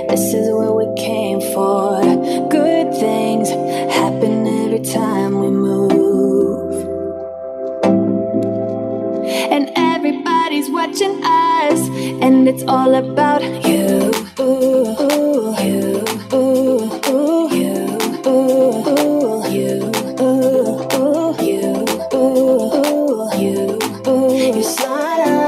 This is what we came for. Good things happen every time we move. And everybody's watching us, and it's all about you. You. You sign up.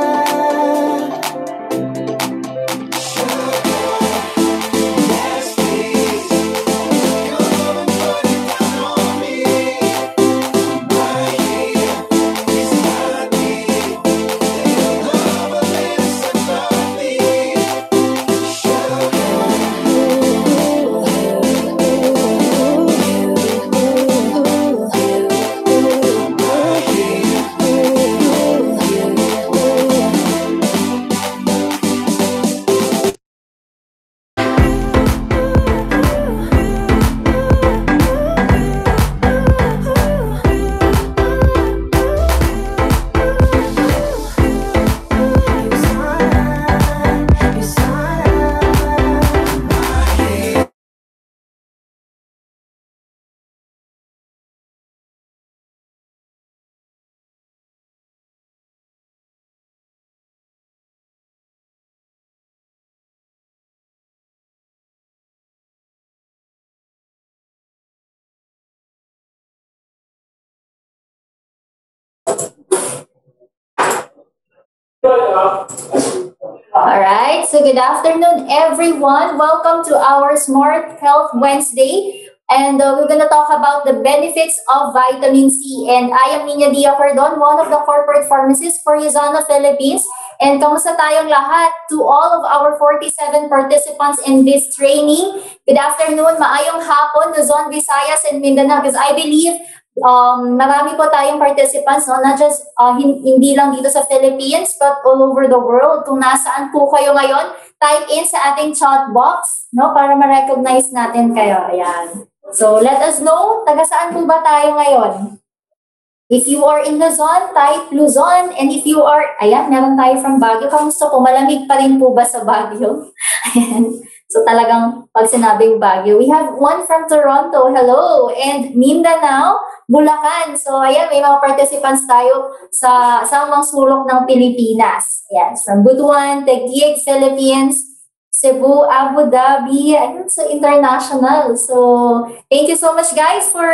Alright, so good afternoon everyone. Welcome to our Smart Health Wednesday. And we're going to talk about the benefits of vitamin C. And I am Nina Dia Cordon, one of the corporate pharmacists for Usana Philippines. And kamusta tayong lahat to all of our 47 participants in this training. Good afternoon, maayong hapon, Luzon, Visayas, and Mindanao. Because I believe marami po tayong participants, no? Not just hindi lang dito sa Philippines, but all over the world. Kung nasaan po kayo ngayon, type in sa ating chat box, no? Para ma-recognize natin kayo. Ayan. So, let us know, taga saan po ba tayo ngayon? If you are in Luzon, type Luzon. And if you are, ayan, meron tayo from Baguio. Kamusta po? Malamig pa rin po ba sa Baguio? Ayan. So talagang pag sinabing Baguio, we have one from Toronto, hello, and Mindanao, Bulacan. So ayan, may mga participants tayo sa mga sulok ng Pilipinas. Ayan, from Butuan, Taguig, Philippines, Cebu, Abu Dhabi, ayun, so international. So thank you so much guys for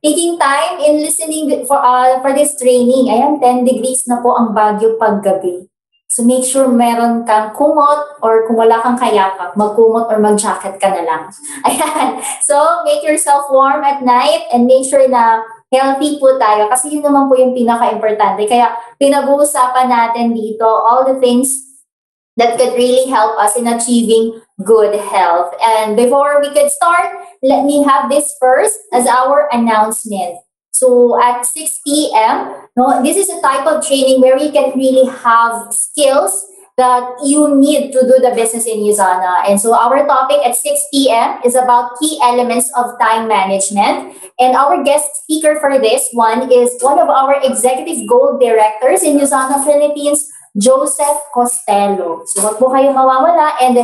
taking time in listening for this training. Ayan, 10 degrees na po ang Baguio paggabi. So make sure meron kang kumot or kung wala kang kayakap, magkumot or mag-jacket ka na lang. Ayan. So make yourself warm at night and make sure na healthy po tayo kasi yun naman po yung pinaka-importante. Kaya pinag-uusapan natin dito all the things that could really help us in achieving good health. And before we could start, let me have this first as our announcement. So at 6 p.m., no, this is a type of training where you can really have skills that you need to do the business in Usana. And so our topic at 6 p.m. is about key elements of time management. And our guest speaker for this one is one of our executive gold directors in Usana, Philippines, Joseph Costello. So wag po kayo mawawala, and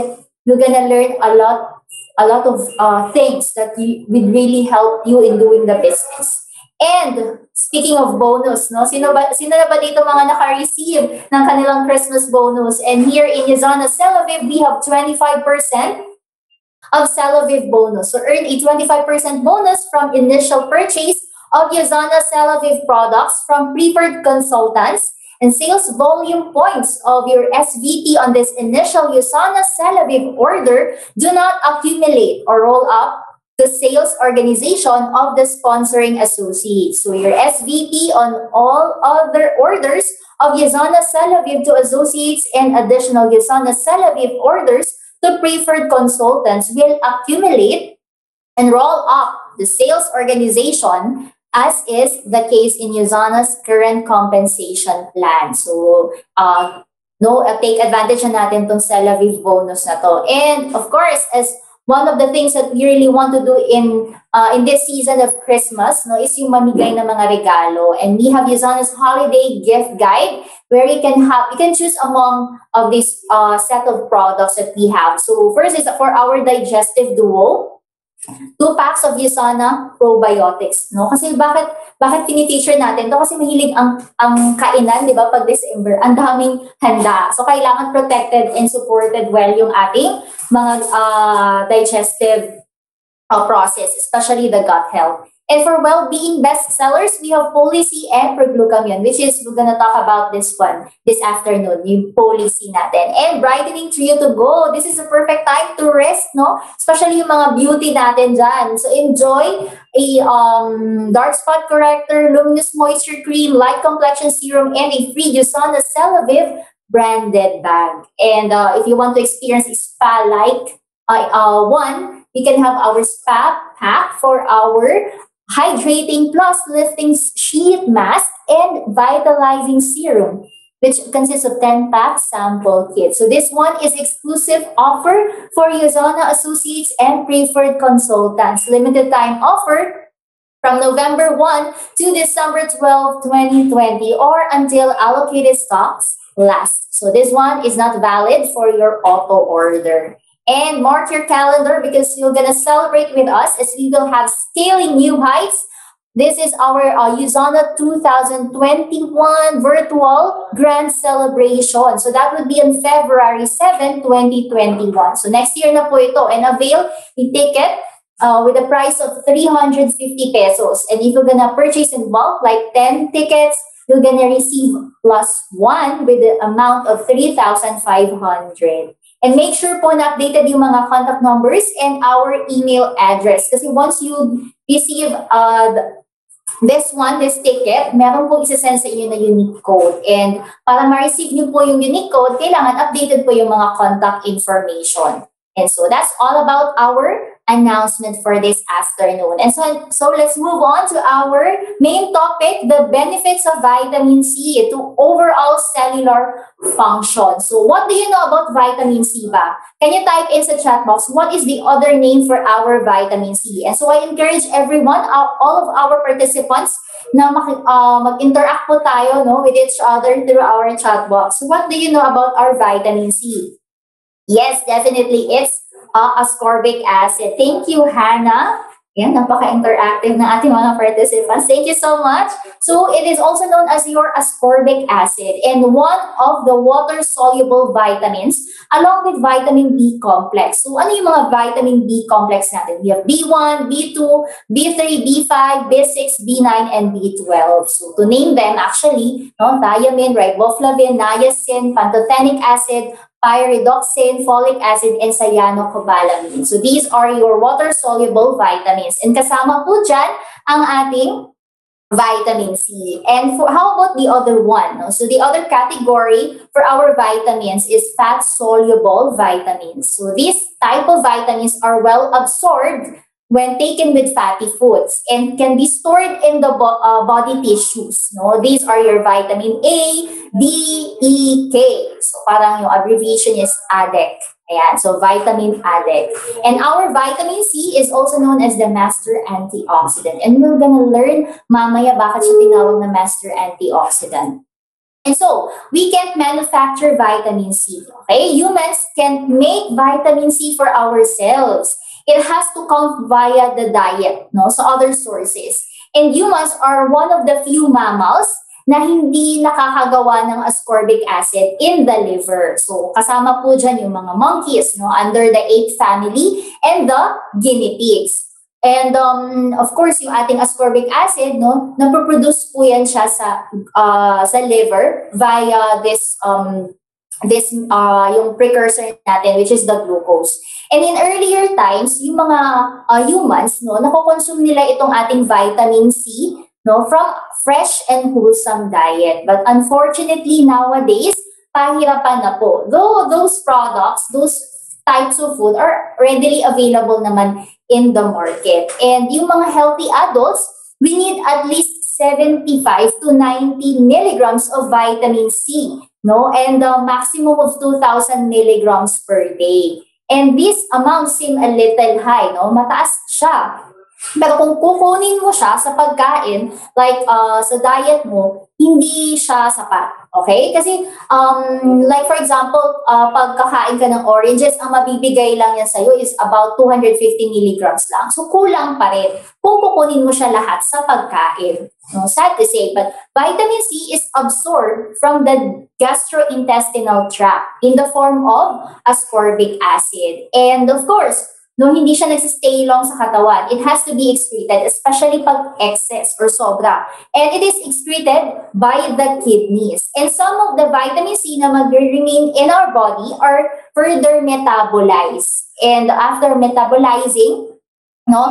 you're gonna learn a lot of things that would really help you in doing the business. And speaking of bonus, no, sino na ba dito mga naka-receive ng kanilang Christmas bonus? And here in Usana Celavive, we have 25% of Celavive bonus. So earn a 25% bonus from initial purchase of Usana Celavive products from preferred consultants, and sales volume points of your SVP on this initial Usana Celavive order do not accumulate or roll up the sales organization of the sponsoring associate. So your SVP on all other orders of Usana Celavive to associates and additional Usana Celavive orders to preferred consultants will accumulate and roll up the sales organization, as is the case in Usana's current compensation plan. So, take advantage na natin tong Celavive bonus na to. And of course, as one of the things that we really want to do in this season of Christmas, no, is yung mamigay ng mga regalo. And we have Yuzona's holiday gift guide where you can choose among of this set of products that we have. So first is for our digestive duo, 2 packs of Usana probiotics, no? Kasi bakit fini-feature natin to? Kasi mahilig ang kainan, 'di ba? Pag December, ang daming handa. So kailangan protected and supported well yung ating mga digestive process, especially the gut health. And for well-being bestsellers, we have Policy and Proglucamion, which is, we're gonna talk about this one this afternoon, yung Policy natin. And brightening trio to go. This is a perfect time to rest, no? Especially yung mga beauty natin dyan. So enjoy a dark spot corrector, luminous moisture cream, light complexion serum, and a free Usana Celavive branded bag. And if you want to experience a spa-like one, you can have our spa pack for our hydrating plus lifting sheet mask and vitalizing serum, which consists of 10-pack sample kit. So this one is exclusive offer for Usana associates and preferred consultants. Limited time offer from November 1 to December 12, 2020 or until allocated stocks last. So this one is not valid for your auto order. And mark your calendar because you're gonna celebrate with us as we will have Scaling New Heights. This is our Usana 2021 virtual grand celebration. So that would be on February 7, 2021. So next year na po ito. And avail the ticket with a price of 350 pesos. And if you're gonna purchase in bulk, like 10 tickets, you're gonna receive +1 with the amount of 3,500. And make sure po na updated yung mga contact numbers and our email address. Kasi once you receive this ticket, meron po isa-send sa inyo na unique code. And para ma-receive nyo po yung unique code, kailangan updated po yung mga contact information. And so that's all about our announcement for this afternoon. And so let's move on to our main topic, the benefits of vitamin C to overall cellular function. So what do you know about vitamin C ba? Can you type in sa chat box, what is the other name for our vitamin C? And so I encourage everyone, all of our participants, na mag-interact po tayo, no, with each other through our chat box. So what do you know about our vitamin C? Yes, definitely. It's ascorbic acid. Thank you, Hannah. Yan, napaka-interactive ng ating mga participants. Thank you so much. So, it is also known as your ascorbic acid and one of the water-soluble vitamins along with vitamin B complex. So, ano yung mga vitamin B complex natin? We have B1, B2, B3, B5, B6, B9, and B12. So, to name them, actually, no, thiamine, riboflavin, niacin, pantothenic acid, pyridoxine, folic acid, and cyanocobalamin. So these are your water-soluble vitamins. And kasama po dyan ang ating vitamin C. And how about the other one? No? So the other category for our vitamins is fat-soluble vitamins. So these type of vitamins are well absorbed when taken with fatty foods and can be stored in the body tissues. No? These are your vitamin A, D, E, K. So parang yung abbreviation is ADEC. Ayan, so vitamin ADEC. And our vitamin C is also known as the master antioxidant. And we're gonna learn mamaya bakit siya tinawag na master antioxidant. And so, we can't manufacture vitamin C. Okay? Humans can't make vitamin C for ourselves. It has to come via the diet, no? So other sources. And humans are one of the few mammals na hindi nakakagawa ng ascorbic acid in the liver. So kasama po dyan yung mga monkeys, no? Under the ape family and the guinea pigs. And of course, yung ating ascorbic acid, no, napoproduce po yan siya sa liver via this yung precursor natin, which is the glucose. And in earlier times, yung mga humans, no, nakokonsume nila itong ating vitamin C, no, from fresh and wholesome diet. But unfortunately, nowadays, pahirapan na po. Though those products, those types of food are readily available naman in the market. And yung mga healthy adults, we need at least 75 to 90 milligrams of vitamin C, no? And the maximum of 2,000 milligrams per day. And this amount seem a little high, no? Mataas siya. Pero kung kukunin mo siya sa pagkain, like sa diet mo, hindi siya sapat. Okay? Kasi, like for example, pag kakain ka ng oranges, ang mabibigay lang yan sa'yo is about 250 milligrams lang. So, kulang pa rin kung kukunin mo siya lahat sa pagkain. No, sad to say, but vitamin C is absorbed from the gastrointestinal tract in the form of ascorbic acid. And of course, no, hindi siya nagsistay long sa katawan. It has to be excreted, especially pag excess or sobra. And it is excreted by the kidneys. And some of the vitamin C na mag-remain in our body are further metabolized. And after metabolizing, no,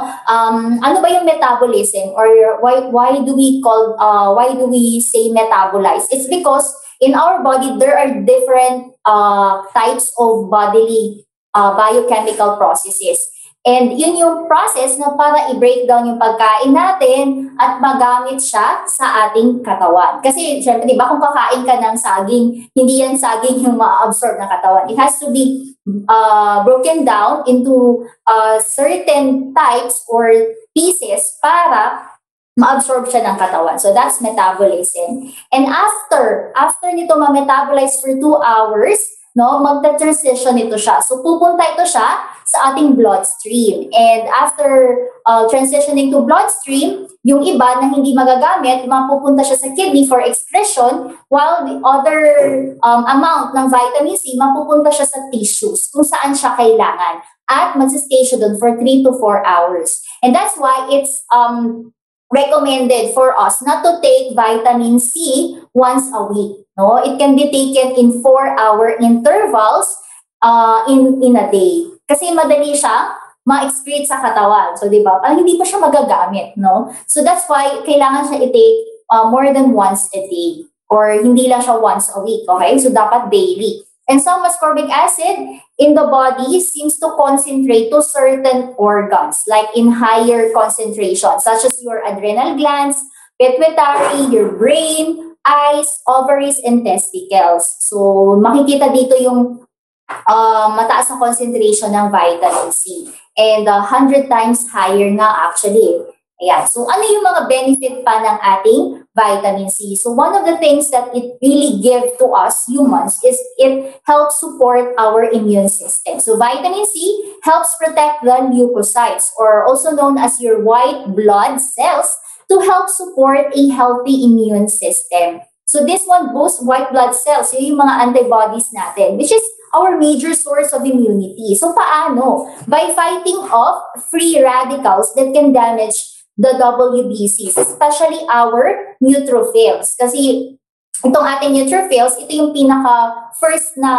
ano ba yung metabolism, or why do we say metabolize? It's because in our body there are different types of bodily biochemical processes. And yun yung process na para i-break down yung pagkain natin at magamit siya sa ating katawan. Kasi syempre, di ba, kung kakain ka ng saging, hindi yan saging yung ma-absorb ng katawan. It has to be broken down into certain types or pieces para ma-absorb siya ng katawan. So that's metabolism. And after nito ma-metabolize for 2 hours, no, magta-transition ito siya. So pupunta ito siya sa ating bloodstream. And after transitioning to bloodstream, yung iba na hindi magagamit, mapupunta siya sa kidney for excretion, while the other amount ng vitamin C, mapupunta siya sa tissues kung saan siya kailangan. At magsistay siya doon for 3 to 4 hours. And that's why it's recommended for us not to take vitamin C once a week. No, it can be taken in 4-hour intervals in a day. Kasi madali siya ma-excrete sa katawan. So, di ba? Parang hindi pa siya magagamit, no? So, that's why kailangan siya i-take more than once a day. Or hindi lang siya once a week, okay? So, dapat daily. And some ascorbic acid in the body seems to concentrate to certain organs, like in higher concentration, such as your adrenal glands, pituitary, your brain, eyes, ovaries, and testicles. So, makikita dito yung mataas na concentration ng vitamin C. And 100 times higher na actually. Ayan. So, ano yung mga benefit pa ng ating vitamin C? So, one of the things that it really gives to us humans is it helps support our immune system. So, vitamin C helps protect the leukocytes, or also known as your white blood cells, to help support a healthy immune system. So this one boosts white blood cells, yung mga antibodies natin, which is our major source of immunity. So paano? By fighting off free radicals that can damage the WBCs, especially our neutrophils. Kasi itong ating neutrophils, ito yung pinaka-first na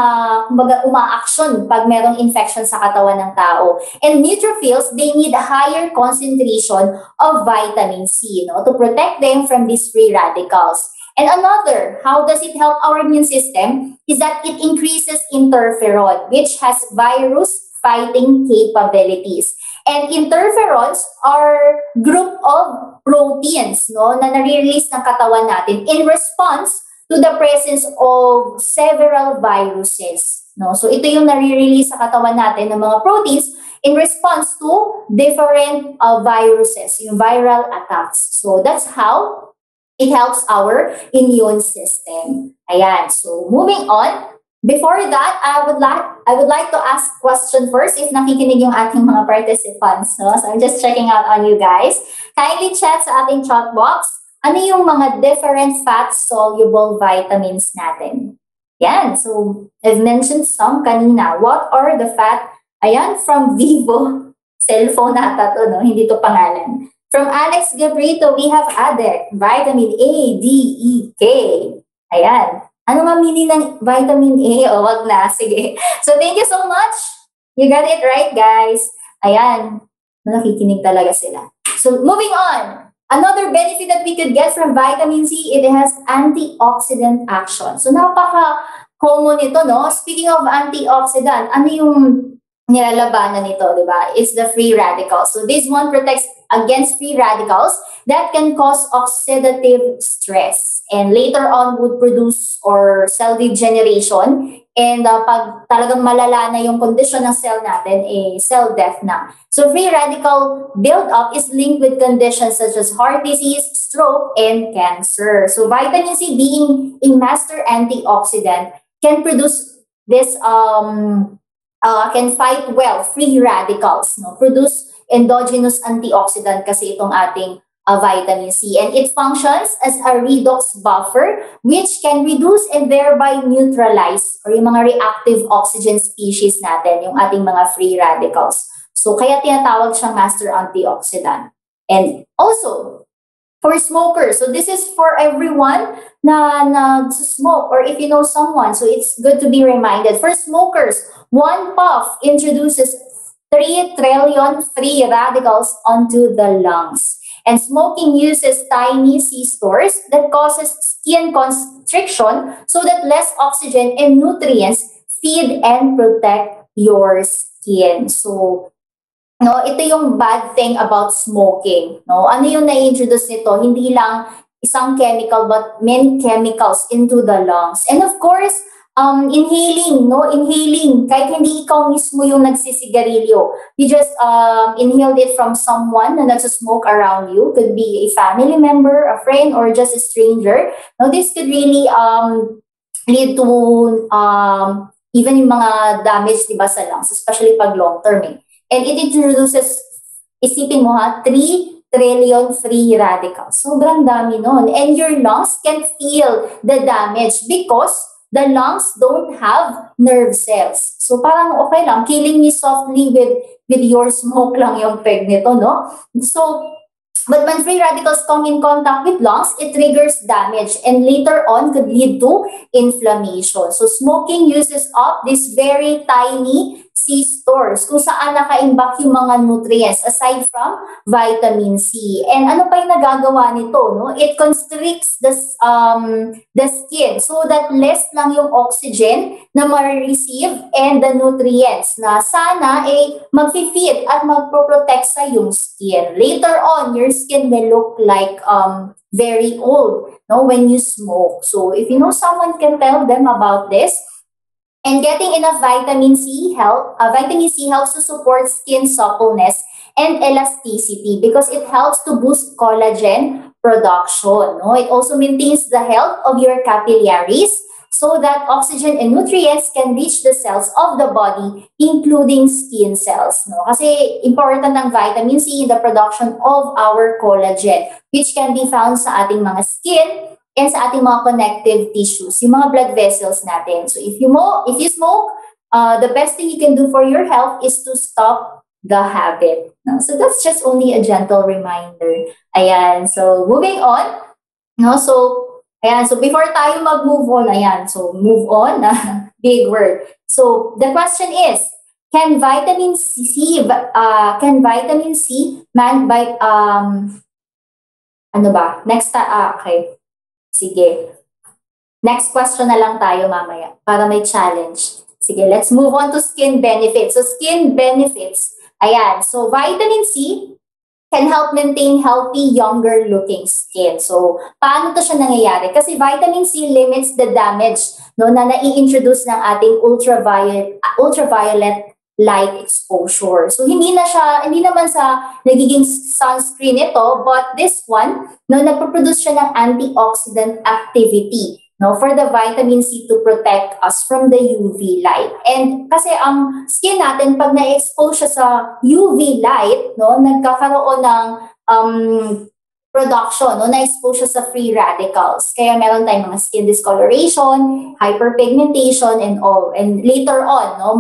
uma-action pag merong infection sa katawan ng tao. And neutrophils, they need a higher concentration of vitamin C, no, to protect them from these free radicals. And another, how does it help our immune system, is that it increases interferon, which has virus-fighting capabilities. And interferons are group of proteins, no, na nare-release ng katawan natin in response to the presence of several viruses. No? So ito yung nare-release sa katawan natin ng mga proteins in response to different viruses, yung viral attacks. So that's how it helps our immune system. Ayan. So moving on, before that, I would like to ask question first if nakikinig yung ating mga participants. No? So I'm just checking out on you guys. Kindly chat sa ating chat box. Ano yung mga different fat-soluble vitamins natin? Yan. So, I've mentioned some kanina. What are the fat? Ayan, from Vivo. Cellphone nata to, no? Hindi to pangalan. From Alex Gabrito, we have ADEK. Vitamin A, D, E, K. Ayan. Ano nga meaning ng vitamin A? O, wag na. Sige. So, thank you so much. You got it right, guys. Ayan. Nakikinig talaga sila. So, moving on. Another benefit that we could get from vitamin C, it has antioxidant action. So, napaka-common ito, no? Speaking of antioxidant, ano yung nilalabanan nito, di ba? It's the free radicals. So, this one protects against free radicals that can cause oxidative stress and later on would produce or cell degeneration And pag talagang malala na yung condition ng cell natin, cell death na. So free radical buildup is linked with conditions such as heart disease, stroke, and cancer. So vitamin C, being a master antioxidant, can produce this, can fight well free radicals, no? Produce endogenous antioxidant kasi itong ating vitamin C. And it functions as a redox buffer which can reduce and thereby neutralize or yung mga reactive oxygen species natin, yung ating mga free radicals. So kaya tinatawag siyang master antioxidant. And also, for smokers, so this is for everyone na smoke or if you know someone, so it's good to be reminded. For smokers, one puff introduces 3 trillion free radicals onto the lungs. And smoking uses tiny C-stores that causes skin constriction so that less oxygen and nutrients feed and protect your skin. So, no, ito yung bad thing about smoking. No, ano yung na-introduce nito? Hindi lang isang chemical but many chemicals into the lungs. And of course, inhaling, kahit hindi ikaw mismo yung nagsisigarilyo, you just inhaled it from someone na nagsasmoke around you, could be a family member, a friend, or just a stranger. Now, this could really lead to even yung mga damage, diba, sa lungs, especially pag long term. And it introduces, isipin mo 3 trillion free radicals. Sobrang dami nun. And your lungs can feel the damage because the lungs don't have nerve cells. So parang okay lang, killing me softly with your smoke lang yung peg nito, no? So, but when free radicals come in contact with lungs, it triggers damage and later on could lead to inflammation. So smoking uses up this very tiny C-stores kung saan nakaimbak yung mga nutrients aside from vitamin C. And ano pa yung nagagawa nito? No? It constricts the skin so that less lang yung oxygen na ma-receive and the nutrients na sana mag-feed at mag-protect sa yung skin. Later on, your skin will look like very old, no, when you smoke. So if you know someone, can tell them about this. And getting enough vitamin C helps to support skin suppleness and elasticity because it helps to boost collagen production. No? It also maintains the health of your capillaries so that oxygen and nutrients can reach the cells of the body, including skin cells. No? Kasi important ng vitamin C in the production of our collagen, which can be found sa ating mga skin and sa ating mga connective tissues, yung mga blood vessels natin. So if you smoke, the best thing you can do for your health is to stop the habit. No? So that's just only a gentle reminder. Ayan, so moving on. No? So, ayan, so before tayo mag-move on, ayan, so move on, big word. So the question is, can vitamin C okay. Sige. Next question na lang tayo mamaya para may challenge. Sige, let's move on to skin benefits. So skin benefits. Ayan. So vitamin C can help maintain healthy, younger looking skin. So paano to siya nangyayari? Kasi vitamin C limits the damage, no, na nai-introduce ng ating ultraviolet light exposure. So hindi naman sa nagiging sunscreen ito, but this one, no, nagpo-produce siya ng antioxidant activity, no, for the vitamin C to protect us from the UV light. And kasi ang skin natin, pag na-expose siya sa UV light, no, nagkakaroon ng production, no, na-expose siya sa free radicals. Kaya meron tayong mga skin discoloration, hyperpigmentation, and all. And later on, no,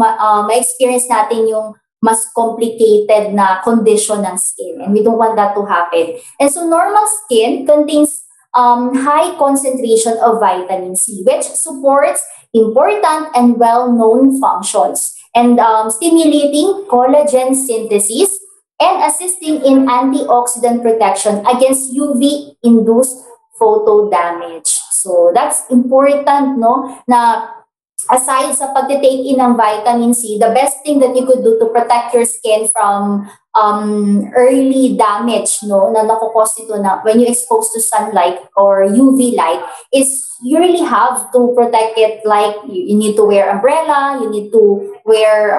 ma-experience natin yung mas complicated na condition ng skin. And we don't want that to happen. And so normal skin contains high concentration of vitamin C, which supports important and well-known functions and stimulating collagen synthesis and assisting in antioxidant protection against UV-induced photo damage. So that's important, no, na aside sa pagtitake in ng vitamin C, the best thing that you could do to protect your skin from early damage, no, na nakukos ito na when you expose to sunlight or UV light, is you really have to protect it. Like you need to wear umbrella, you need to wear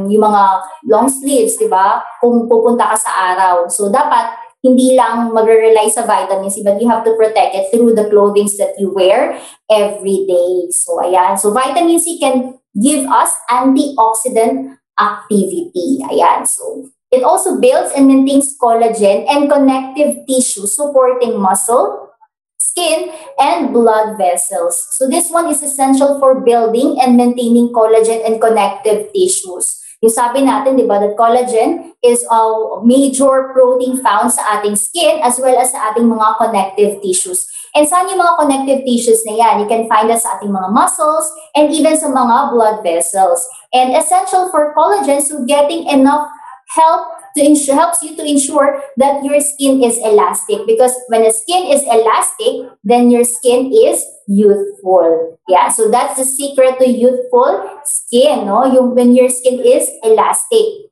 yung mga long sleeves, di ba? Kung pupunta ka sa araw. So dapat hindi lang magre-rely sa vitamin C, but you have to protect it through the clothing that you wear every day. So ayan. So vitamin C can give us antioxidant activity. Ayan. So it also builds and maintains collagen and connective tissue supporting muscle, skin, and blood vessels. So this one is essential for building and maintaining collagen and connective tissues. Yung sabi natin, di ba, that collagen is a major protein found sa ating skin as well as sa ating mga connective tissues. And saan yung mga connective tissues na yan? You can find that sa ating mga muscles and even sa mga blood vessels. And essential for collagen, so getting enough helps you to ensure that your skin is elastic, because when the skin is elastic, then your skin is youthful. Yeah, so that's the secret to youthful skin, no? When your skin is elastic.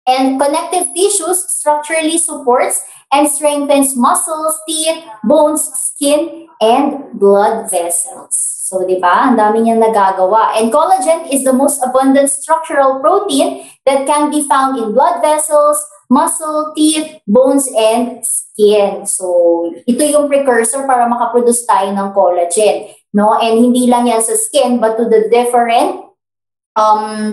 And connective tissues structurally supports and strengthens muscles, teeth, bones, skin, and blood vessels. So, di ba? Ang dami niyang nagagawa. And collagen is the most abundant structural protein that can be found in blood vessels, muscle, teeth, bones, and skin. So, ito yung precursor para makaproduce tayo ng collagen. No? And hindi lang yan sa skin, but to the different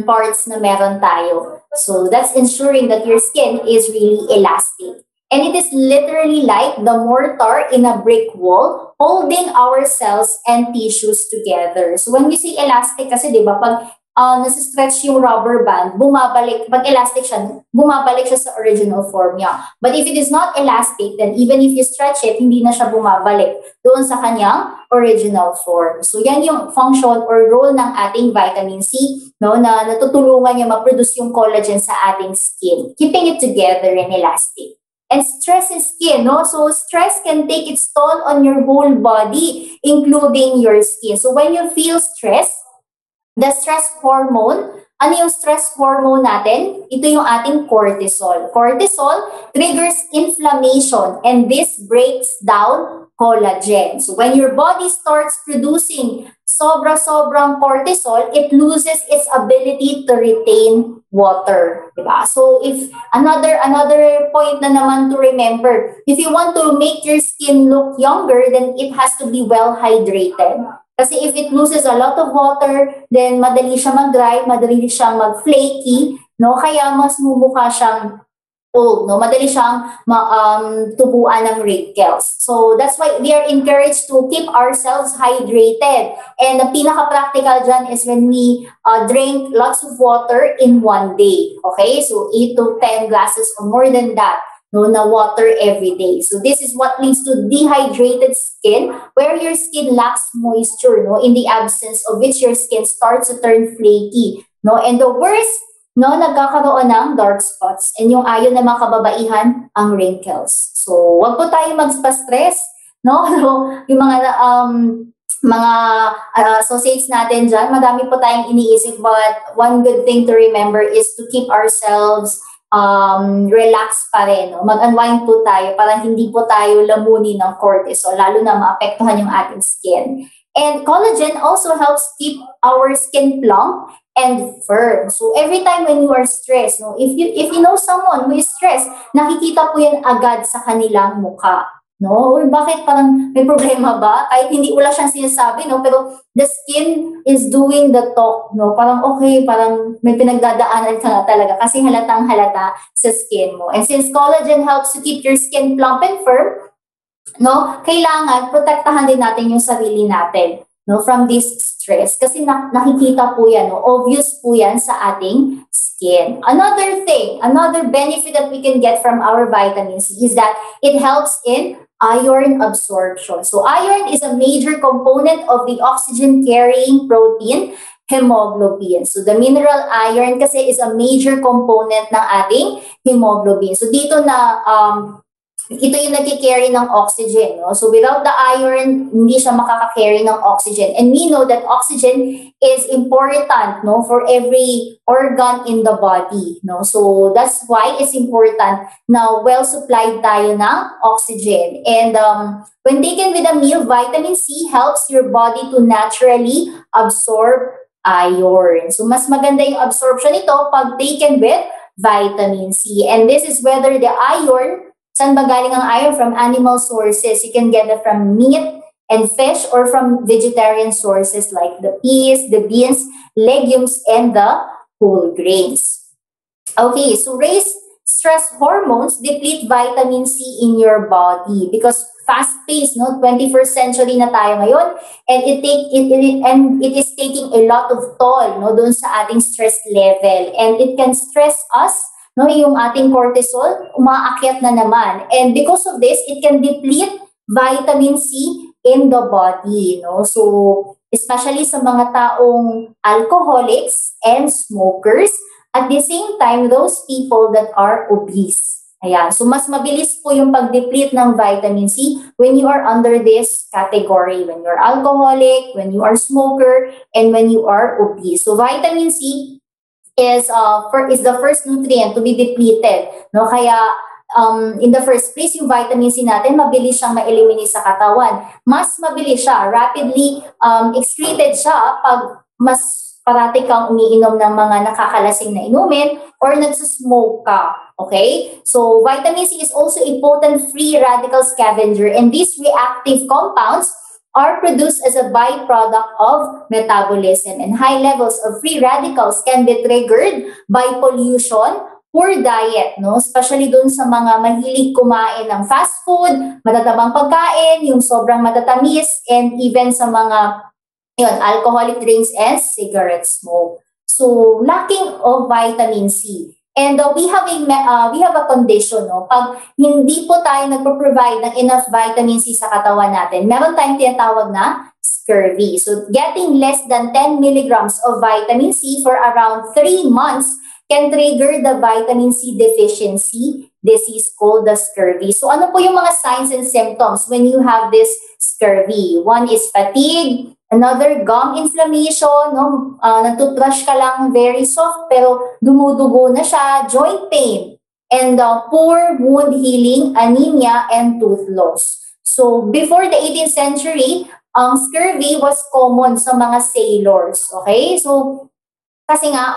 parts na meron tayo. So, that's ensuring that your skin is really elastic. And it is literally like the mortar in a brick wall holding our cells and tissues together. So when we say elastic, kasi di ba, pag nasa-stretch yung rubber band, bumabalik, pag elastic siya, bumabalik siya sa original form niya. But if it is not elastic, then even if you stretch it, hindi na siya bumabalik doon sa kanyang original form. So yan yung function or role ng ating vitamin C, no, na natutulungan niya ma-produce yung collagen sa ating skin, keeping it together and elastic. And stress is skin, no? So stress can take its toll on your whole body, including your skin. So when you feel stress, the stress hormone, ano yung stress hormone natin? Ito yung ating cortisol. Cortisol triggers inflammation, and this breaks down collagen. So when your body starts producing sobrang cortisol, it loses its ability to retain water, diba? So if another point na naman to remember, if you want to make your skin look younger, then it has to be well hydrated. Kasi if it loses a lot of water, then madali siya mag-dry, madali siyang mag-flaky, no? Kaya mas mumukha siyang old, no? Madali siyang tubuan ng wrinkles. So that's why we are encouraged to keep ourselves hydrated. And the pinaka-practical dyan is when we drink lots of water in one day. Okay? So 8 to 10 glasses or more than that, no, na water every day. So this is what leads to dehydrated skin, where your skin lacks moisture, no, in the absence of which your skin starts to turn flaky, no. And the worst, no, nagkakaroon ng dark spots, and yung ayon na mga kababaihan, ang wrinkles. So wag po tayo magpa-stress, no. So yung mga associates natin dyan, madami po tayong iniisip, but one good thing to remember is to keep ourselves relax pa rin, no? Mag-unwind po tayo para hindi po tayo lamunin ng cortisol, lalo na maapektuhan yung ating skin. And collagen also helps keep our skin plump and firm. So every time when you are stressed, no, if you know someone who is stressed, nakikita po yan agad sa kanilang mukha. No? Or bakit parang may problema ba? Kahit hindi wala siyang sinasabi, no? Pero the skin is doing the talk, no? Parang okay, parang may pinagdadaanan ka nga talaga kasi halatang halata sa skin mo. And since collagen helps to keep your skin plump and firm, no? Kailangan protektahan din natin yung sarili natin, no, from this stress. Kasi nakikita po yan, no? Obvious po yan sa ating skin. Another thing, another benefit that we can get from our vitamin C is that it helps in iron absorption. So iron is a major component of the oxygen-carrying protein, hemoglobin. So the mineral iron kasi is a major component ng ating hemoglobin. So dito na ito yung nagki-carry ng oxygen. No? So without the iron, hindi siya makaka-carry ng oxygen. And we know that oxygen is important, no, for every organ in the body. No? So that's why it's important na well-supplied tayo ng oxygen. And when taken with a meal, vitamin C helps your body to naturally absorb iron. So mas maganda yung absorption nito pag taken with vitamin C. And this is whether the iron, saan ba galing ang iron? From animal sources. You can get it from meat and fish or from vegetarian sources like the peas, the beans, legumes, and the whole grains. Okay, so raise stress hormones deplete vitamin C in your body because fast-paced, no, 21st century na tayo ngayon, and it is taking a lot of toll, no, doon sa ating stress level, and it can stress us, no, yung ating cortisol, umaakyat na naman. And because of this, it can deplete vitamin C in the body, no? So, especially sa mga taong alcoholics and smokers, at the same time, those people that are obese. Ayan. So, mas mabilis po yung pag-deplete ng vitamin C when you are under this category, when you're alcoholic, when you are smoker, and when you are obese. So, vitamin C is the first nutrient to be depleted, no? Kaya in the first place, yung vitamin C natin mabilis siyang ma-eliminate sa katawan. Mas mabilis siya, rapidly excreted siya pag mas parati kang umiinom ng mga nakakalasing na inumin or nagsusmoke ka. Okay? So vitamin C is also a potent free radical scavenger, and these reactive compounds are produced as a byproduct of metabolism, and high levels of free radicals can be triggered by pollution, poor diet, no? Especially dun sa mga mahilig kumain ng fast food, matatabang pagkain, yung sobrang matatamis, and even sa mga alcoholic drinks and cigarette smoke. So, lacking of vitamin C. And we have a condition, no? Pag hindi po tayo nagpo-provide ng enough vitamin C sa katawan natin, meron tayong tinatawag na scurvy. So, getting less than 10 milligrams of vitamin C for around 3 months can trigger the vitamin C deficiency disease called the scurvy. So, ano po yung mga signs and symptoms when you have this scurvy? One is fatigue, another gum inflammation, no? Nagtutrush ka lang very soft pero dumudugo na siya, joint pain, and poor wound healing, anemia, and tooth loss. So before the 18th century, scurvy was common sa mga sailors, okay? So kasi nga,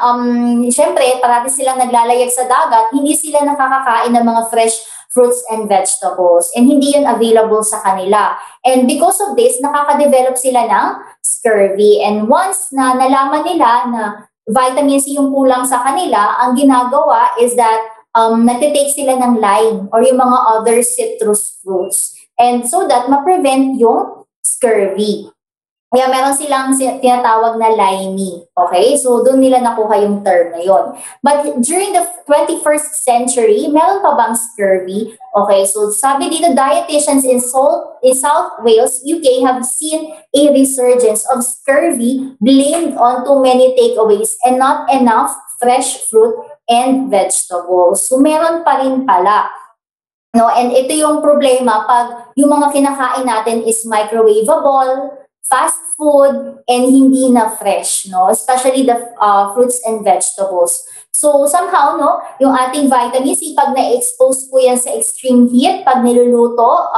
syempre, parati silang naglalayag sa dagat, hindi sila nakakakain ng mga fresh fruits and vegetables, and hindi yun available sa kanila. And because of this, nakaka-develop sila ng scurvy. And once na nalaman nila na vitamin C yung kulang sa kanila, ang ginagawa is that nagtitake sila ng lime or yung mga other citrus fruits. And so that ma-prevent yung scurvy. Kaya meron silang tinatawag na limey. Okay? So, doon nila nakuha yung term na yon. But during the 21st century, meron pa bang scurvy? Okay, so sabi dito, dietitians in South Wales, UK have seen a resurgence of scurvy blamed on too many takeaways and not enough fresh fruit and vegetables. So, meron pa rin pala. No, and ito yung problema pag yung mga kinakain natin is microwavable, fast food, and hindi na fresh, no? Especially the fruits and vegetables. So somehow, no, yung ating vitamin C, pag na-expose po yan sa extreme heat, pag niluluto,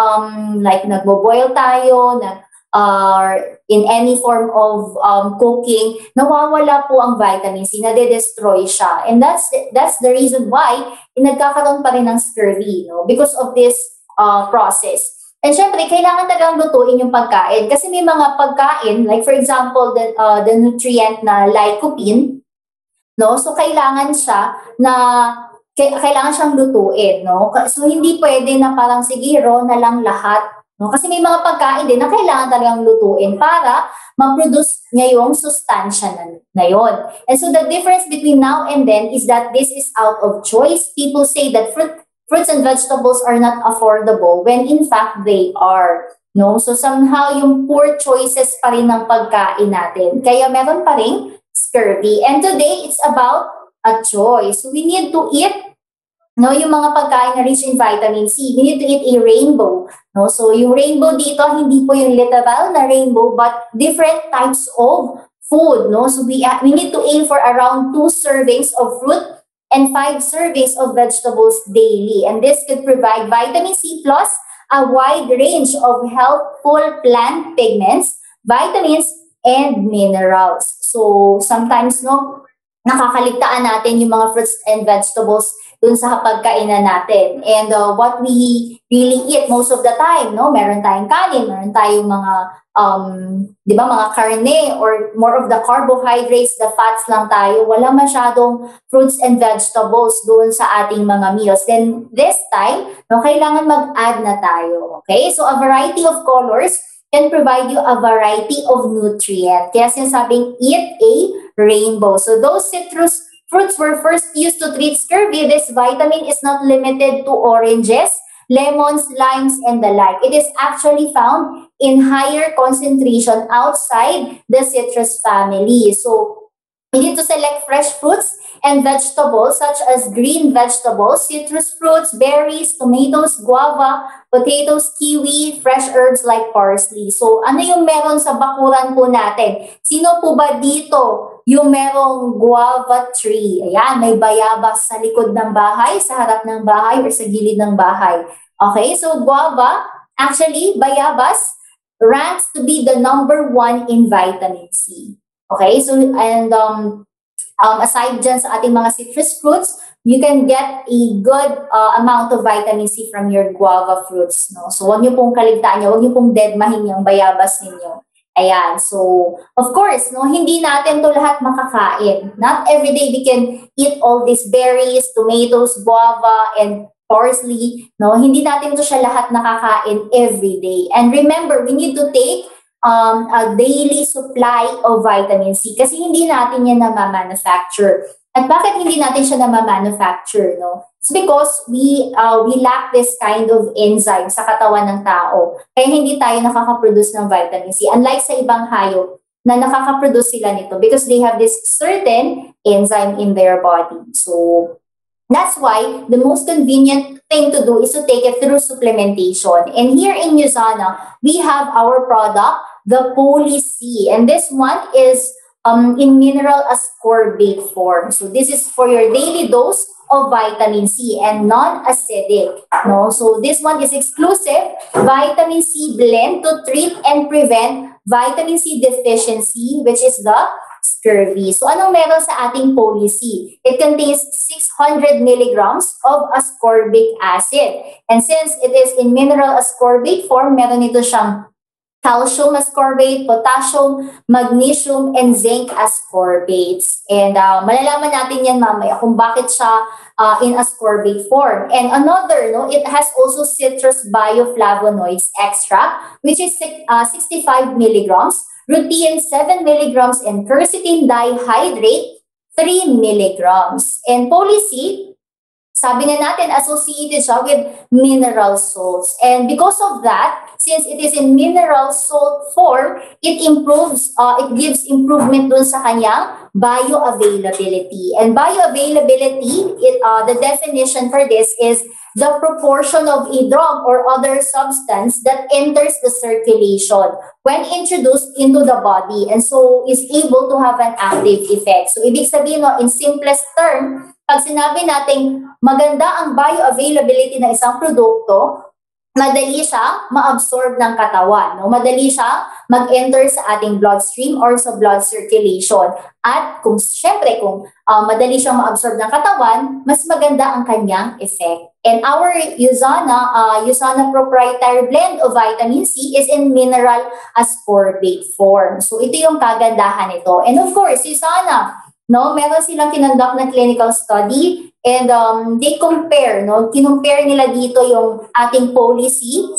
like nagbo-boil tayo, in any form of cooking, nawawala po ang vitamin C, nade-destroy siya. And that's the reason why nagkakaroon pa rin ng scurvy, no? Because of this process. And syempre, kailangan talagang lutuin yung pagkain. Kasi may mga pagkain, like for example, the nutrient na lycopene, no? So, kailangan siyang lutuin, no? So, hindi pwede na parang sige, raw na lang lahat, no? Kasi may mga pagkain din na kailangan talagang lutuin para ma-produce niya yung sustansya na yun. And so, the difference between now and then is that this is out of choice. People say that fruits and vegetables are not affordable when in fact they are. No? So somehow yung poor choices pa rin ng pagkain natin. Kaya meron pa rin scurvy. And today it's about a choice. So we need to eat no, yung mga pagkain na rich in vitamin C, we need to eat a rainbow. No? So yung rainbow dito, hindi po yung literal na rainbow, but different types of food. No? So we need to aim for around 2 servings of fruit and 5 servings of vegetables daily. And this could provide vitamin C plus a wide range of helpful plant pigments, vitamins, and minerals. So sometimes, no, nakakaligtaan natin yung mga fruits and vegetables dun sa pagkainan natin. And what we really eat most of the time, no? Meron tayong kanin, meron tayong mga, di ba, mga karne or more of the carbohydrates, the fats lang tayo. Wala masyadong fruits and vegetables doon sa ating mga meals. Then this time, no, kailangan mag-add na tayo. Okay? So a variety of colors can provide you a variety of nutrients. Kaya sinasabing eat a rainbow. So those citrus fruits were first used to treat scurvy. This vitamin is not limited to oranges, lemons, limes, and the like. It is actually found in higher concentration outside the citrus family. So we need to select fresh fruits and vegetables such as green vegetables, citrus fruits, berries, tomatoes, guava, potatoes, kiwi, fresh herbs like parsley. So ano yung meron sa bakuran po natin? Sino po ba dito yung merong guava tree? Ayan, may bayabas sa likod ng bahay, sa harap ng bahay, or sa gilid ng bahay. Okay, so guava, actually, bayabas ranks to be the number 1 in vitamin C. Okay, so and aside dyan sa ating mga citrus fruits, you can get a good amount of vitamin C from your guava fruits. No? So huwag niyo pong kaligtaan niyo, huwag niyo pong deadmahin yung bayabas ninyo. Ayan, so of course, no, hindi natin to lahat makakain. Not every day we can eat all these berries, tomatoes, guava, and parsley. No, hindi natin to siya lahat nakakain every day. And remember, we need to take a daily supply of vitamin C kasi hindi natin yan na-manufacture. At bakit hindi natin siya na-manufacture? No? It's because we lack this kind of enzyme sa katawan ng tao. Kaya hindi tayo nakaka-produce ng vitamin C. Unlike sa ibang hayop na nakaka-produce sila nito because they have this certain enzyme in their body. So that's why the most convenient thing to do is to take it through supplementation. And here in USANA, we have our product, the Poly-C. And this one is in mineral ascorbate form. So this is for your daily dose of vitamin C and non-acidic. No? So this one is exclusive vitamin C blend to treat and prevent vitamin C deficiency, which is the scurvy. So anong meron sa ating Poly-C? It contains 600 milligrams of ascorbic acid. And since it is in mineral ascorbate form, meron ito siyang calcium ascorbate, potassium, magnesium, and zinc ascorbates. And malalaman natin yan mamaya kung bakit siya in ascorbate form. And another, no, it has also citrus bioflavonoids extract, which is 65 milligrams, rutein 7 milligrams, and quercetin dihydrate 3 milligrams. And Poly-C, sabi nga natin, associated siya with mineral salts. And because of that, since it is in mineral salt form, it improves, it gives improvement dun sa kanyang bioavailability. And bioavailability, the definition for this is the proportion of a drug or other substance that enters the circulation when introduced into the body and so is able to have an active effect. So ibig sabihin, no, in simplest term, pag sinabi nating maganda ang bioavailability ng isang produkto, madali siya ma-absorb ng katawan. No? Madali siya mag-enter sa ating bloodstream or sa blood circulation. At kung madali siyang ma-absorb ng katawan, mas maganda ang kanyang effect. And our USANA proprietary blend of vitamin C is in mineral ascorbate form. So ito yung kagandahan nito. And of course, USANA, no, meron silang kinonduct na clinical study and they compare, no, kinumpare nila dito yung ating Poly-C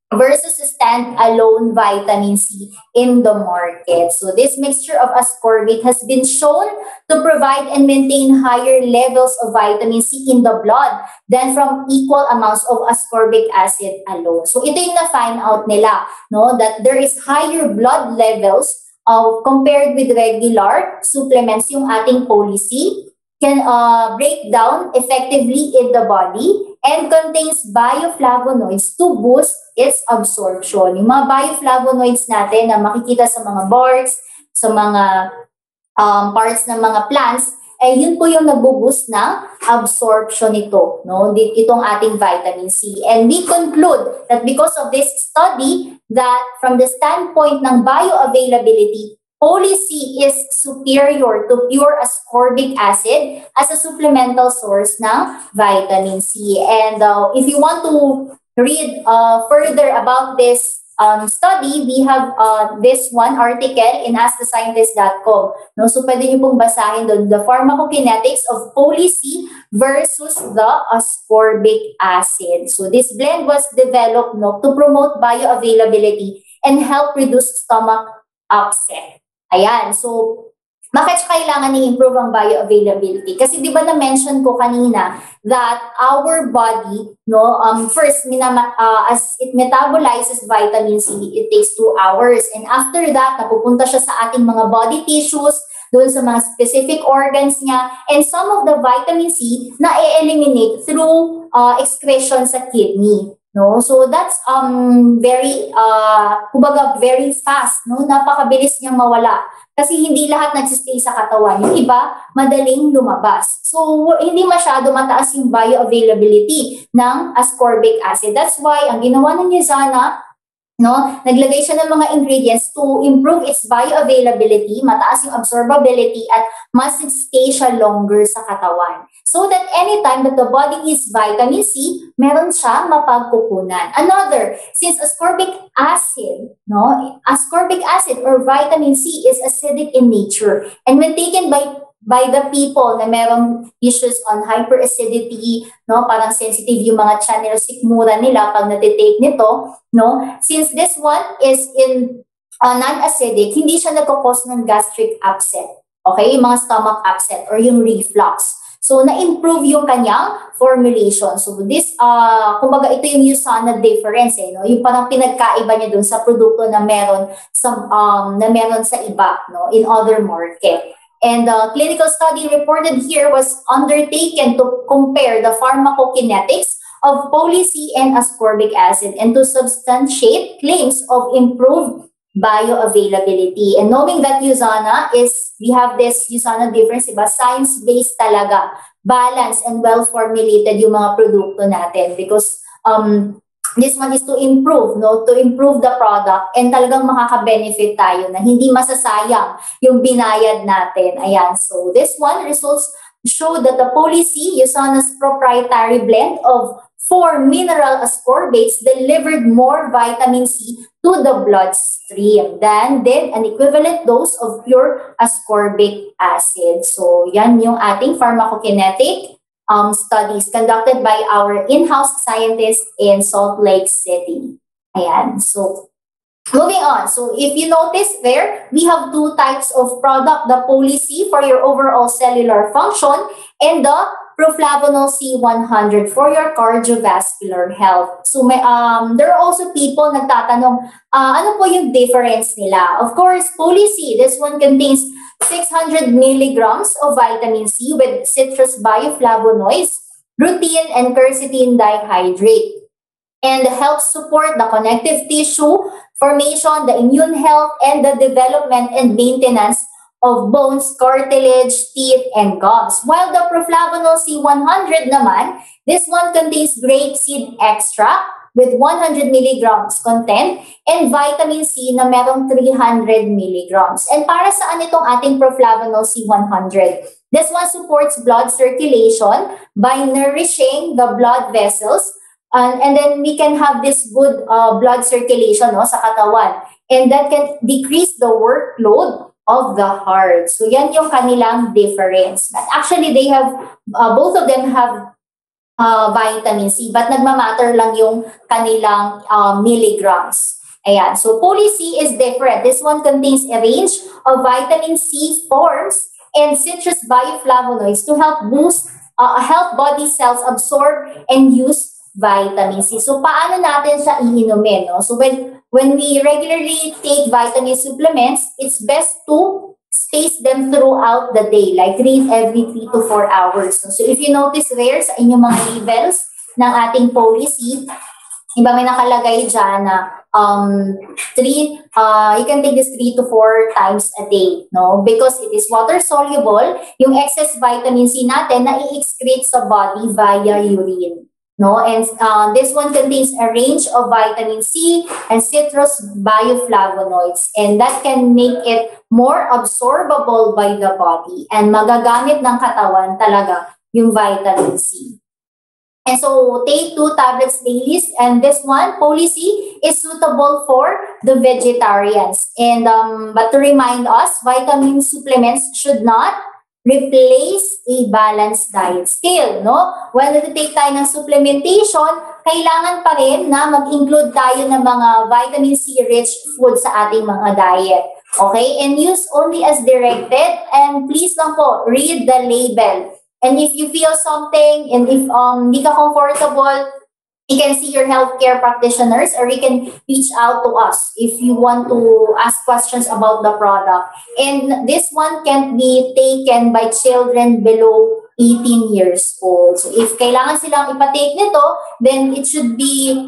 versus stand-alone vitamin C in the market. So this mixture of ascorbate has been shown to provide and maintain higher levels of vitamin C in the blood than from equal amounts of ascorbic acid alone. So ito yung na-find out nila, no, that there is higher blood levels compared with regular supplements, yung ating Poly-C, can break down effectively in the body and contains bioflavonoids to boost its absorption. Yung mga bioflavonoids natin na makikita sa mga barks, sa mga parts ng mga plants, yun po yung nagbo-boost ng absorption nito, no? Itong ating vitamin C. And we conclude that because of this study, that from the standpoint ng bioavailability, Poly-C is superior to pure ascorbic acid as a supplemental source ng vitamin C. And if you want to read further about this study, we have this one article in askthescientist.com. No? So pwede nyo pong basahin doon, the pharmacokinetics of Poly-C versus the ascorbic acid. So this blend was developed, no, to promote bioavailability and help reduce stomach upset. Ayan, so bakit kailangan i-improve ang bioavailability? Kasi di ba na-mention ko kanina that our body, no, first, as it metabolizes vitamin C, it takes 2 hours. And after that, napupunta siya sa ating mga body tissues, doon sa mga specific organs niya, and some of the vitamin C na i-eliminate through excretion sa kidney. No, so that's very very fast, no, napakabilis niyang mawala kasi hindi lahat nagsistay sa katawan, yung iba madaling lumabas, so hindi masyado mataas yung bioavailability ng ascorbic acid. That's why ang ginawa ng Usana, no, naglagay siya ng mga ingredients to improve its bioavailability, mataas yung absorbability, at mas stay siya longer sa katawan. So that anytime that the body needs vitamin C, meron siya mapagkukunan. Another, since ascorbic acid, no, ascorbic acid or vitamin C is acidic in nature, and when taken by the people na merong issues on hyperacidity, no, parang sensitive yung mga channel sikmura nila pag natitake nito, no, since this one is in non-acidic, hindi siya nagkakos ng gastric upset, okay, yung mga stomach upset or yung reflux. So, na-improve yung kanyang formulation. So, this, kumbaga ito yung Usana difference, no? Yung parang pinagkaiba niya dun sa produkto na meron sa iba, no, in other market. And the clinical study reported here was undertaken to compare the pharmacokinetics of Poly-C and ascorbic acid and to substantiate claims of improved bioavailability. And knowing that Usana we have this Usana difference, diba? Science-based talaga, balanced and well-formulated yung mga produkto natin because this one is to improve, no, to improve the product and talagang makaka-benefit tayo na hindi masasayang yung binayad natin. Ayan, so this one results show that the Poly-C, Usana's proprietary blend of 4 mineral ascorbates, delivered more vitamin C to the bloodstream than did an equivalent dose of pure ascorbic acid. So yan yung ating pharmacokinetic studies conducted by our in-house scientists in Salt Lake City. Ayan, so moving on. So if you notice there, we have 2 types of product, the Poly-C for your overall cellular function and the Proflavanol C100 for your cardiovascular health. So may, there are also people nagtatanong, ano po yung difference nila? Of course, Poly-C, this one contains 600 milligrams of vitamin C with citrus bioflavonoids, rutin and quercetin dihydrate, and helps support the connective tissue formation, the immune health, and the development and maintenance of bones, cartilage, teeth, and gums. While the Proflavanol C100 naman, this one contains grapeseed extract with 100 milligrams content and vitamin C na merong 300 milligrams. And para saan itong ating Proflavanol C100? This one supports blood circulation by nourishing the blood vessels, and then we can have this good blood circulation, no, sa katawan. And that can decrease the workload of the heart. So yan yung kanilang difference. But actually, they have, both of them have vitamin C, but nagmamatter lang yung kanilang milligrams. Ayan. So Poly-C is different. This one contains a range of vitamin C forms and citrus bioflavonoids to help help body cells absorb and use vitamin C. So paano natin siya iinumin, no? So when we regularly take vitamin supplements, it's best to space them throughout the day, like read every 3 to 4 hours. So if you notice there sa inyong mga labels ng ating policy, iba may nakalagay dyan na you can take this 3 to 4 times a day, no? Because it is water soluble, yung excess vitamin C natin na i-excrete sa body via urine, no? And this one contains a range of vitamin C and citrus bioflavonoids, and that can make it more absorbable by the body and magagamit ng katawan talaga yung vitamin C. And so take 2 tablets daily, and this one policy is suitable for the vegetarians. And but to remind us, vitamin supplements should not replace a balanced diet. Still, no? When nag-take tayo ng supplementation, kailangan pa rin na mag-include tayo ng mga vitamin C-rich food sa ating mga diet. Okay? And use only as directed. And please lang po, read the label. And if you feel something, and if hindi ka comfortable, you can see your healthcare practitioners, or you can reach out to us if you want to ask questions about the product. And this one can't be taken by children below 18 years old. So if kailangan silang ipatake nito, then it should be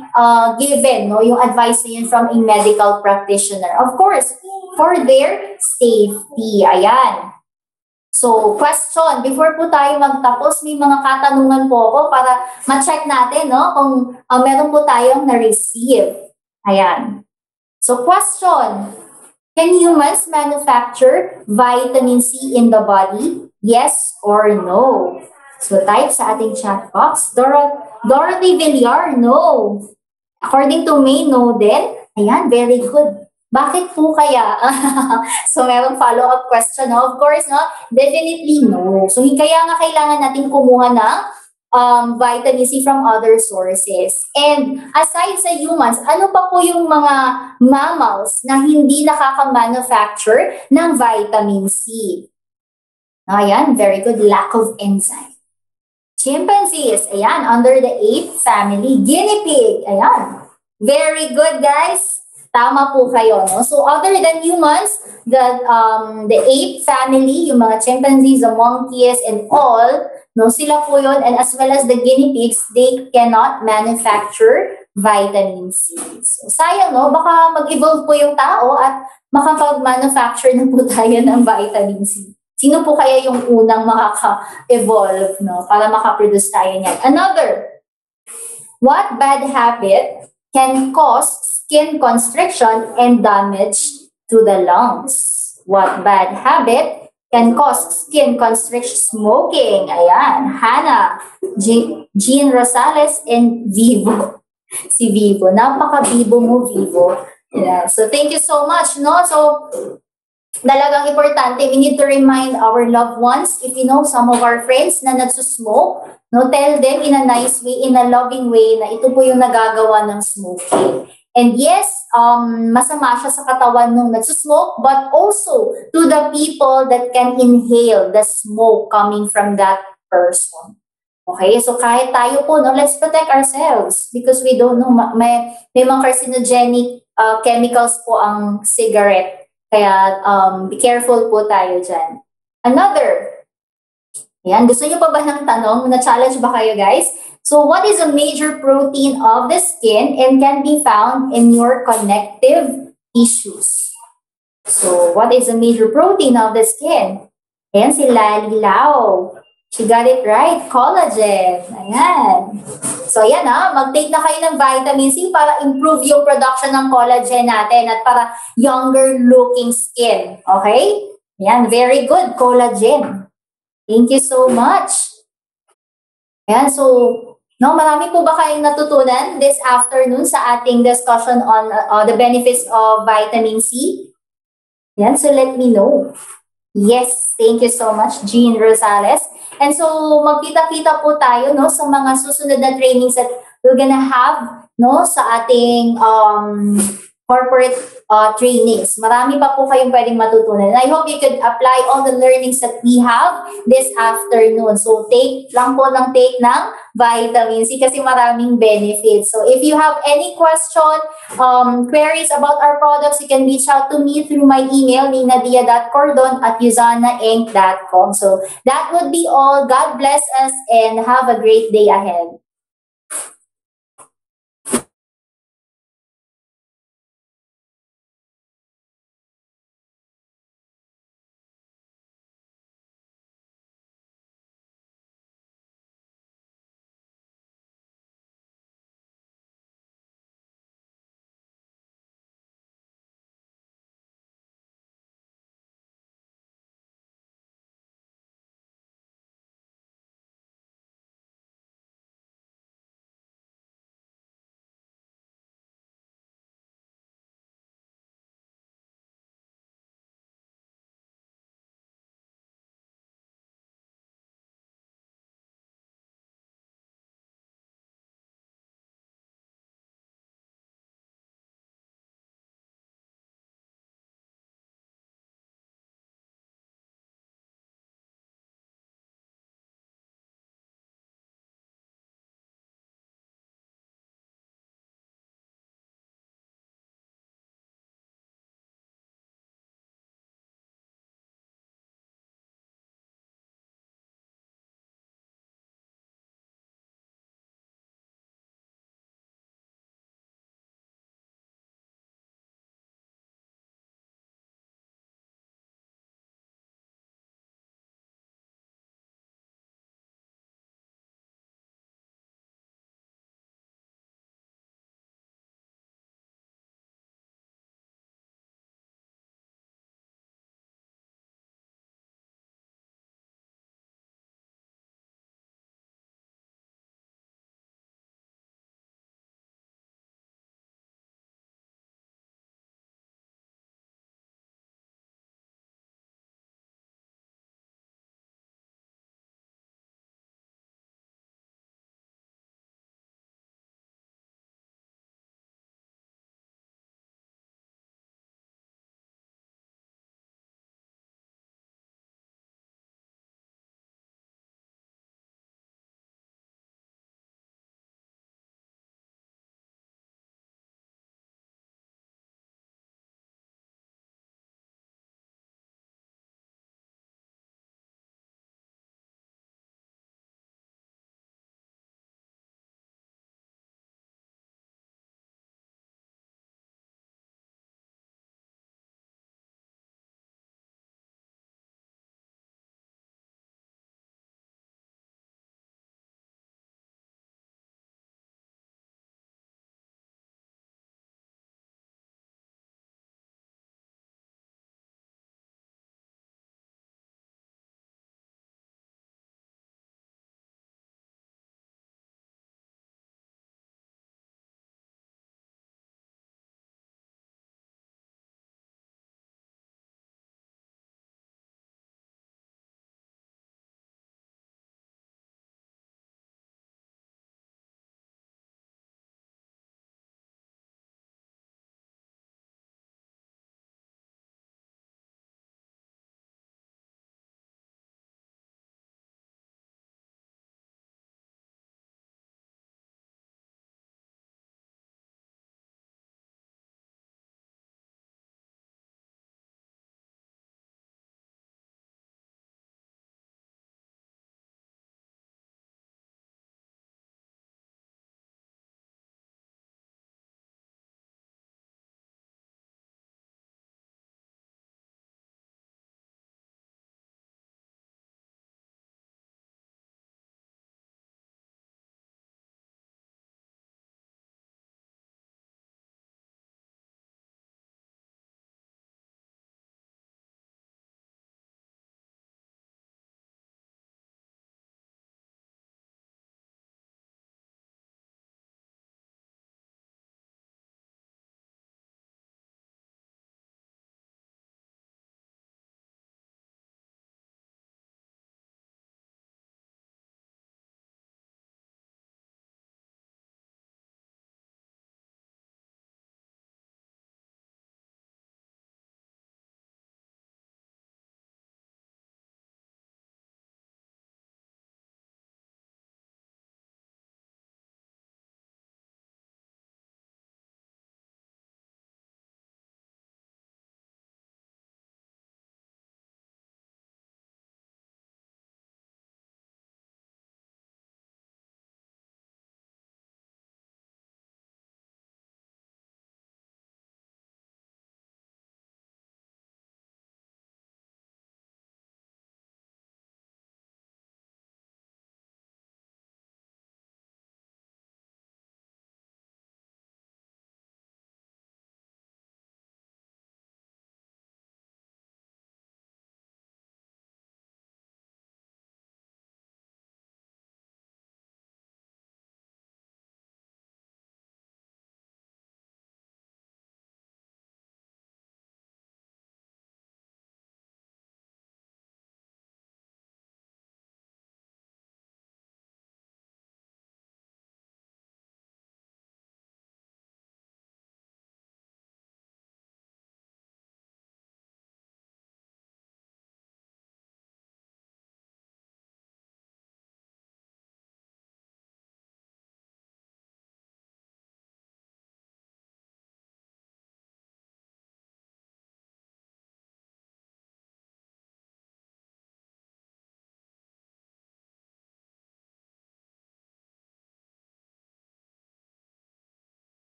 given, no, yung advice na yun from a medical practitioner. Of course, for their safety. Ayan. So, question, before po tayo magtapos, may mga katanungan po ako para ma-check natin, no, kung meron po tayong na-receive. Ayan. So, question, can humans manufacture vitamin C in the body? Yes or no? So, type sa ating chat box. Dorothy Villar, no. According to May, no din. Ayan, very good. Bakit po kaya? So, merong follow-up question. No? Of course, no? Definitely no. So, kaya nga kailangan natin kumuha ng vitamin C from other sources. And aside sa humans, ano pa po yung mga mammals na hindi nakaka-manufacture ng vitamin C? Ayan, very good. Lack of enzyme. Chimpanzees, ayan, under the ape family. Guinea pig, ayan. Very good, guys. Tama po kayo, no? So, other than humans, the ape family, yung mga chimpanzees, the monkeys, and all, no, sila po yun, and as well as the guinea pigs, they cannot manufacture vitamin C. So, sayang, no? Baka mag-evolve po yung tao at makapag-manufacture na po tayo ng vitamin C. Sino po kaya yung unang makaka-evolve, no? Para makaproduce tayo niyan. Another, what bad habit can cause skin constriction and damage to the lungs? What bad habit can cause skin constriction? Smoking. Ayan. Hannah, Jean Rosales, and Vivo. Si Vivo. Napaka-Vivo mo, Vivo. Yeah. So, thank you so much, no? So, talagang importante, we need to remind our loved ones, if you know some of our friends na nagsusmoke, no, tell them in a nice way, in a loving way, na ito po yung nagagawa ng smoking. And yes, masama siya sa katawan nung nagsusmoke, but also to the people that can inhale the smoke coming from that person. Okay, so kahit tayo po, no, let's protect ourselves because we don't know, may mga carcinogenic chemicals po ang cigarette. Kaya be careful po tayo dyan. Another, yan, gusto nyo pa ba ng tanong? Na-challenge ba kayo, guys? So, what is a major protein of the skin and can be found in your connective tissues? So, what is a major protein of the skin? Ayan, si Lali Lau. She got it right. Collagen. Ayan. So, ayan mag-take na kayo ng vitamin C para improve yung production ng collagen natin at para younger looking skin. Okay? Ayan, very good. Collagen. Thank you so much. Ayan, so, no, marami po ba kayong natutunan this afternoon sa ating discussion on the benefits of vitamin C? Yan, so let me know. Yes, thank you so much, Jean Rosales. And so, magkita-kita po tayo, no, sa mga susunod na trainings that we're gonna have, no, sa ating corporate trainings. Marami pa po kayong pwedeng matutunan. And I hope you could apply all the learnings that we have this afternoon. So take lang po ng take ng vitamin C kasi maraming benefits. So if you have any question, queries about our products, you can reach out to me through my email, ninadia.cordon@usanainc.com. So that would be all. God bless us and have a great day ahead.